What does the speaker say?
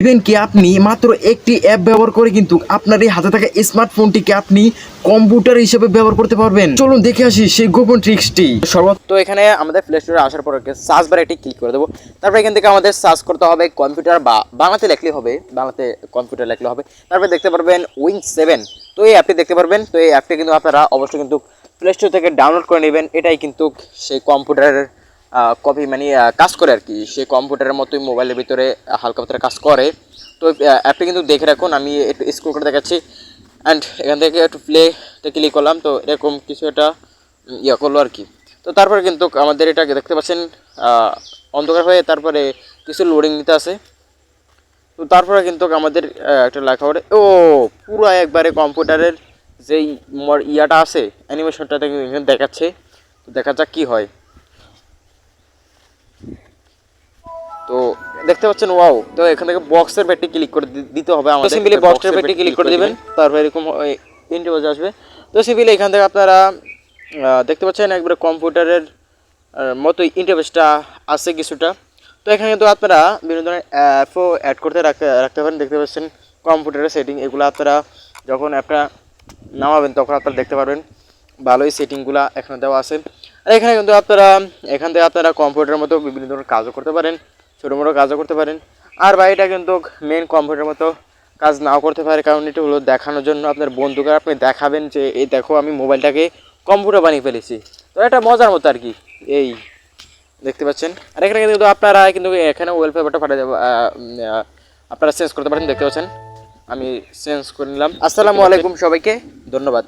Even কি আপনি মাত্র একটি অ্যাপ ব্যবহার করে কিন্তু আপনার এই হাতে থাকা স্মার্টফোনটিকে আপনি কম্পিউটার হিসেবে ব্যবহার করতে পারবেন। চলুন দেখে আসি সেই গোপন ট্রিক্সটি। তো এখানে আমাদের প্লে স্টোরে আসার পর সার্চ বারে একটি ক্লিক করে দেবো। তারপর এখান থেকে আমাদের সার্চ করতে হবে কম্পিউটার, বা বাংলাতে লেখলে হবে, বাংলাতে কম্পিউটার লেখলে হবে। তারপরে দেখতে পারবেন Win7। তো এই অ্যাপটি দেখতে পারবেন। তো এই অ্যাপটি কিন্তু আপনারা অবশ্যই কিন্তু প্লে স্টোর থেকে ডাউনলোড করে নেবেন। এটাই কিন্তু সেই কম্পিউটারের কপি, মানে কাজ করে আর কি, সেই কম্পিউটারের মতোই মোবাইলের ভিতরে হালকা পাতলা কাজ করে। তো অ্যাপটি কিন্তু দেখে রাখুন, আমি একটু স্ক্রল করে দেখাচ্ছি। অ্যান্ড এখান থেকে একটু প্লেতে ক্লিক করলাম, তো এরকম কিছু একটা করলো আর কি। তো তারপরে কিন্তু আমাদের এটা দেখতে পাচ্ছেন অন্ধকার হয়ে তারপরে কিছু লোডিং নিতে আছে। তো তারপরে কিন্তু আমাদের একটা লেখা পড়ে, ও পুরো একবারে কম্পিউটারের যেই ইয়াটা আছে অ্যানিমেশনটা এখানে দেখাচ্ছে। তো দেখা যাক কী হয়। তো দেখতে পাচ্ছেন, ওয়াও। তো এখান থেকে বক্সের পেটটি ক্লিক করে দিতে হবে আমাদের। সিম্পলি বক্সের পেটটি ক্লিক করে দিবেন, তারপর এরকম ইন্টারভিউ আসবে। তো সিম্পলি এখান থেকে আপনারা দেখতে পাচ্ছেন একবারে কম্পিউটারের মতো ইন্টারফেসটা আছে কিছুটা। তো এখানে কিন্তু আপনারা বিভিন্ন ধরনের অ্যাপও অ্যাড করতে রাখতে পারেন। দেখতে পাচ্ছেন কম্পিউটারের সেটিং, এগুলো আপনারা যখন অ্যাপটা নামাবেন তখন আপনারা দেখতে পারবেন ভালোই সেটিংগুলো এখানে দেওয়া আছে। আর এখানে কিন্তু এখান থেকে আপনারা কম্পিউটারের মতো বিভিন্ন ধরনের কাজও করতে পারেন, ছোটো মোটো কাজও করতে পারেন। আর বাড়িটা কিন্তু মেন কম্পিউটারের মতো কাজ নাও করতে পারে, কারণ এটা হলো দেখানোর জন্য। আপনার বন্ধুকে আপনি দেখাবেন যে এই দেখো আমি মোবাইলটাকে কম্পিউটার বানিয়ে ফেলেছি। তো এটা মজার মতো আর কি, এই দেখতে পাচ্ছেন। আর এখানে কিন্তু আপনারা কিন্তু এখানে ওয়েলপেপারটা পাঠিয়ে দেবো, আপনারা চেঞ্জ করতে পারেন। দেখতে পাচ্ছেন আমি চেঞ্জ করে নিলাম। আসসালামু আলাইকুম সবাইকে, ধন্যবাদ।